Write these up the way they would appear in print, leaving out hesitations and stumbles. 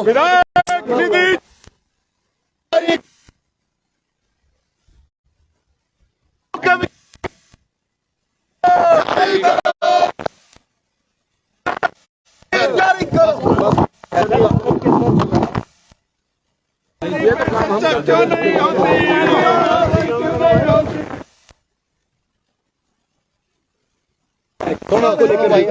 विधायक निधि जारी करो। क्यों नहीं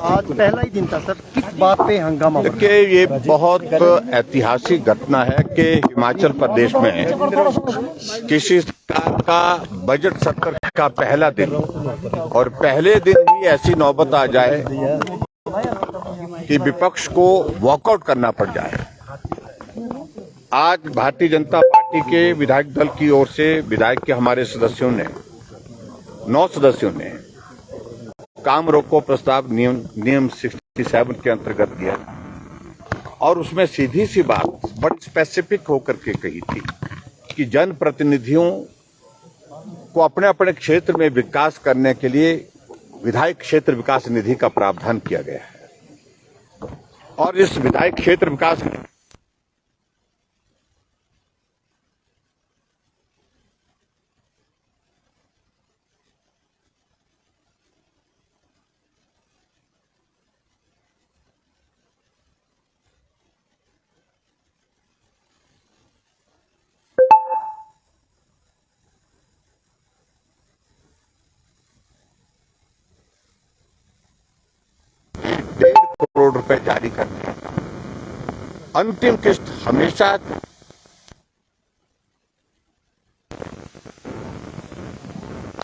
आज पहला ही दिन था सर, किस बात पे हंगामा? देखिए, ये बहुत ऐतिहासिक घटना है कि हिमाचल प्रदेश में किसी सरकार का बजट सत्र का पहला दिन और पहले दिन ही ऐसी नौबत आ जाए कि विपक्ष को वॉकआउट करना पड़ जाए। आज भारतीय जनता पार्टी के विधायक दल की ओर से विधायक के हमारे सदस्यों ने 9 सदस्यों ने काम रोको प्रस्ताव नियम 67 के अंतर्गत दिया और उसमें सीधी सी बात बड़ी स्पेसिफिक होकर के कही थी कि जनप्रतिनिधियों को अपने अपने क्षेत्र में विकास करने के लिए विधायक क्षेत्र विकास निधि का प्रावधान किया गया है और इस विधायक क्षेत्र विकास ₹1.5 करोड़ जारी करने का अंतिम किस्त हमेशा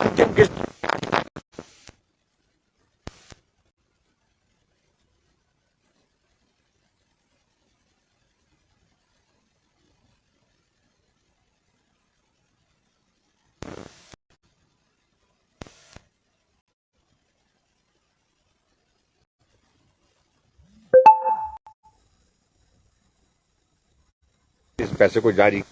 अंतिम किस्त इस पैसे को जारी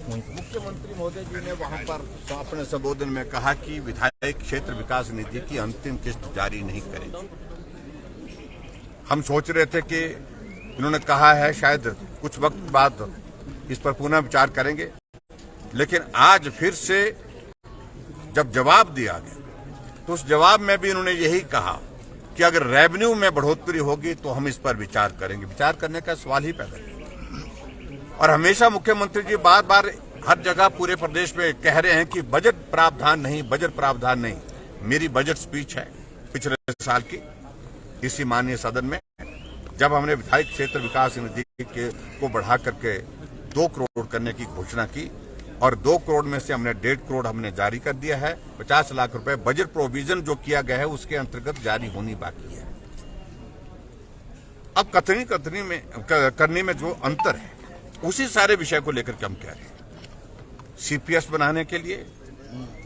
मुख्यमंत्री महोदय जी ने वहां पर अपने संबोधन में कहा कि विधायक क्षेत्र विकास निधि की अंतिम किस्त जारी नहीं करेंगे। हम सोच रहे थे कि इन्होंने कहा है शायद कुछ वक्त बाद इस पर पुनः विचार करेंगे, लेकिन आज फिर से जब जवाब दिया गया तो उस जवाब में भी इन्होंने यही कहा कि अगर रेवेन्यू में बढ़ोतरी होगी तो हम इस पर विचार करेंगे। विचार करने का सवाल ही पैदा नहीं। और हमेशा मुख्यमंत्री जी बार बार हर जगह पूरे प्रदेश में कह रहे हैं कि बजट प्रावधान नहीं, बजट प्रावधान नहीं। मेरी बजट स्पीच है पिछले साल की इसी माननीय सदन में, जब हमने विधायक क्षेत्र विकास निधि को बढ़ा करके 2 करोड़ करने की घोषणा की और 2 करोड़ में से हमने 1.5 करोड़ हमने जारी कर दिया है। 50 लाख रुपए बजट प्रोविजन जो किया गया है उसके अंतर्गत जारी होनी बाकी है। अब करने में जो अंतर है उसी सारे विषय को लेकर के हम कह रहे हैं। सीपीएस बनाने के लिए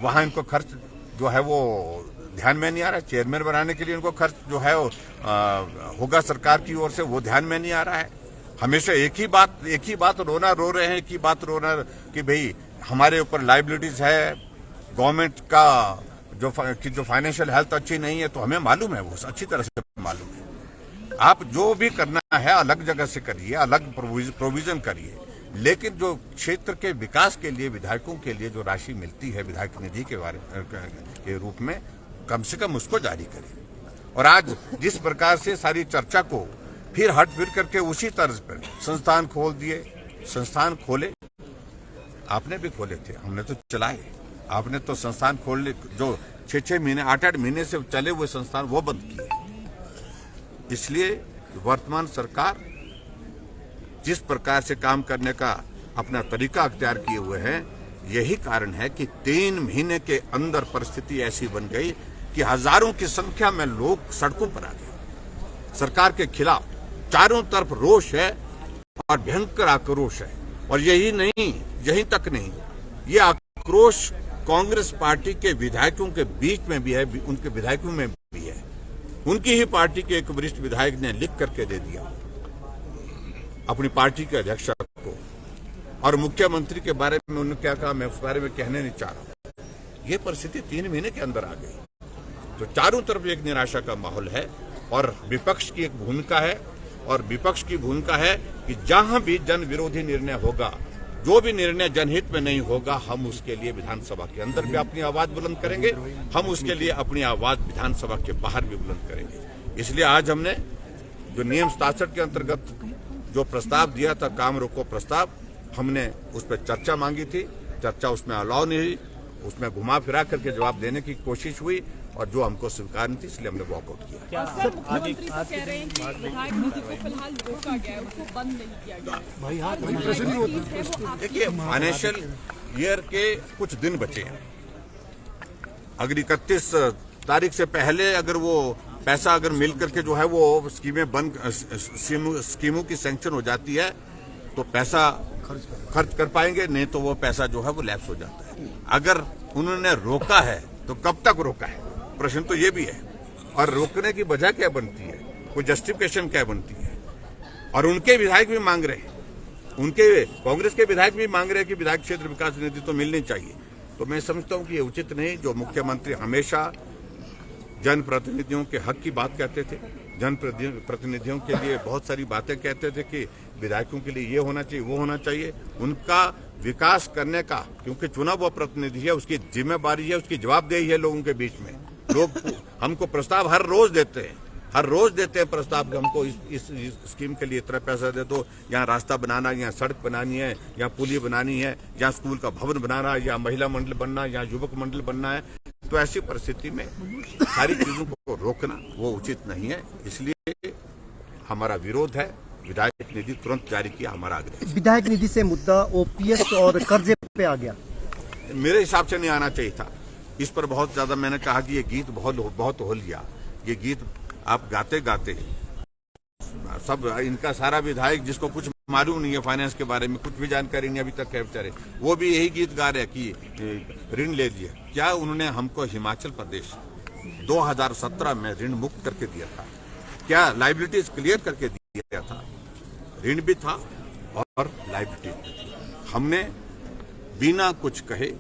वहां इनको खर्च जो है वो ध्यान में नहीं आ रहा है। चेयरमैन बनाने के लिए इनको खर्च जो है वो होगा सरकार की ओर से, वो ध्यान में नहीं आ रहा है। हमेशा एक ही बात रोना रो रहे हैं, एक ही बात रोना कि भाई हमारे ऊपर लाइबिलिटीज है, गवर्नमेंट का जो फाइनेंशियल हेल्थ अच्छी नहीं है। तो हमें मालूम है, वो अच्छी तरह से मालूम है। आप जो भी करना है अलग जगह से करिए, अलग प्रोविजन करिए, लेकिन जो क्षेत्र के विकास के लिए विधायकों के लिए जो राशि मिलती है विधायक निधि के रूप में, कम से कम उसको जारी करें। और आज जिस प्रकार से सारी चर्चा को फिर हट फिर करके उसी तर्ज पर संस्थान खोल दिए, संस्थान खोले, आपने भी खोले थे, हमने तो चलाए। आपने तो संस्थान खोलने जो 6-6 महीने 8-8 महीने से चले हुए संस्थान वो बंद किए। इसलिए वर्तमान सरकार जिस प्रकार से काम करने का अपना तरीका अख्तियार किए हुए हैं, यही कारण है कि 3 महीने के अंदर परिस्थिति ऐसी बन गई कि हजारों की संख्या में लोग सड़कों पर आ गए। सरकार के खिलाफ चारों तरफ रोष है और भयंकर आक्रोश है। और यही तक नहीं, ये आक्रोश कांग्रेस पार्टी के विधायकों के बीच में भी है, उनके विधायकों में भी है। उनकी ही पार्टी के एक वरिष्ठ विधायक ने लिख करके दे दिया अपनी पार्टी के अध्यक्ष को, और मुख्यमंत्री के बारे में उन्होंने क्या कहा मैं उस बारे में कहने नहीं चाह रहा। ये परिस्थिति 3 महीने के अंदर आ गई। तो चारों तरफ एक निराशा का माहौल है और विपक्ष की एक भूमिका है, और विपक्ष की भूमिका है कि जहां भी जन विरोधी निर्णय होगा, जो भी निर्णय जनहित में नहीं होगा, हम उसके लिए विधानसभा के अंदर भी अपनी आवाज बुलंद करेंगे, हम उसके लिए अपनी आवाज विधानसभा के बाहर भी बुलंद करेंगे। इसलिए आज हमने जो नियम 67 के अंतर्गत जो प्रस्ताव दिया था, काम रोको प्रस्ताव, हमने उस पर चर्चा मांगी थी। चर्चा उसमें अलाउ नहीं हुई, उसमें घुमा फिरा करके जवाब देने की कोशिश हुई और जो हमको स्वीकार नहीं थी, इसलिए हमने वॉकआउट किया। सर, मुख्यमंत्री तो कह रहे हैं कि विधायक निधि को फिलहाल रोका गया है, उसको बंद नहीं किया गया है। देखिए, फाइनेंशियल ईयर के कुछ दिन बचे हैं। अगर 31 तारीख से पहले अगर वो पैसा अगर मिल करके जो है वो स्कीमें बंद, स्कीमों की सैंक्शन हो जाती है, तो पैसा खर्च कर पाएंगे, नहीं तो वो पैसा जो है वो लैप्स हो जाता है। अगर उन्होंने रोका है तो कब तक रोका है, प्रश्न तो ये भी है। और रोकने की वजह क्या बनती है, कोई जस्टिफिकेशन क्या बनती है। और उनके विधायक भी मांग रहे हैं, उनके कांग्रेस के विधायक भी मांग रहे हैं कि विधायक क्षेत्र विकास निधि तो मिलनी चाहिए। तो मैं समझता हूं कि ये उचित नहीं। जो मुख्यमंत्री हमेशा जनप्रतिनिधियों के हक की बात कहते थे, जनप्रतिनिधियों के लिए बहुत सारी बातें कहते थे कि विधायकों के लिए ये होना चाहिए, वो होना चाहिए। उनका विकास करने का, क्योंकि चुना हुआ प्रतिनिधि है, उसकी जिम्मेदारी है, उसकी जवाबदेही है लोगों के बीच में। लोग हमको प्रस्ताव हर रोज देते हैं प्रस्ताव कि हमको इस स्कीम के लिए इतना पैसा दे दो, यहाँ रास्ता बनाना, यहाँ सड़क बनानी है, यहाँ पुलिया बनानी है, यहाँ स्कूल का भवन बनाना है, यहाँ महिला मंडल बनना है, यहाँ युवक मंडल बनना है। तो ऐसी परिस्थिति में सारी चीजों को रोकना वो उचित नहीं है। इसलिए हमारा विरोध है। विधायक निधि तुरंत जारी किया, हमारा आग्रह। विधायक निधि से मुद्दा ओपीएस और कर्जे पे आ गया। मेरे हिसाब से नहीं आना चाहिए था। इस पर बहुत ज्यादा मैंने कहा कि ये गीत बहुत हो लिया। ये गीत आप गाते गाते सब, इनका सारा विधायक जिसको कुछ मालूम नहीं है फाइनेंस के बारे में, कुछ भी जानकारी नहीं अभी तक है बेचारे, वो भी यही गीत गा रहे हैं कि ऋण ले लिया। क्या उन्होंने हमको हिमाचल प्रदेश 2017 में ऋण मुक्त करके दिया था? क्या लाइबिलिटीज क्लियर करके दिया था? ऋण भी था और लाइबिलिटी भी थी। हमने बिना कुछ कहे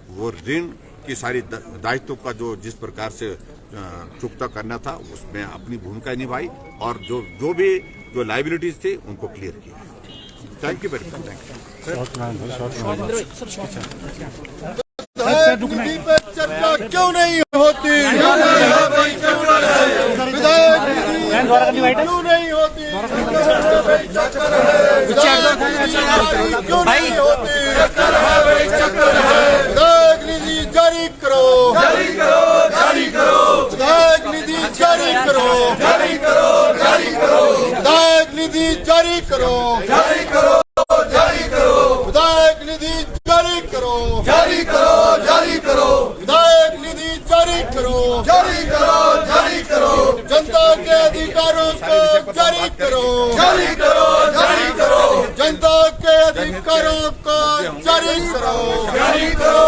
वो ऋण की सारी दायित्व का जो जिस प्रकार से चुकता करना था, उसमें अपनी भूमिका निभाई और जो भी लाइबिलिटीज थी उनको क्लियर किया। Thank you very much. निधि पे चर्चा क्यों नहीं होती? विधायक निधि क्यों नहीं होती? क्यों नहीं होती? विधायक निधि जारी करो, विधायक निधि जारी करो, विधायक निधि जारी करो, विधायक निधि जारी करो, विधायक निधि जारी करो, जनता के अधिकारों को जारी करो, जनता के अधिकारों को जारी करो।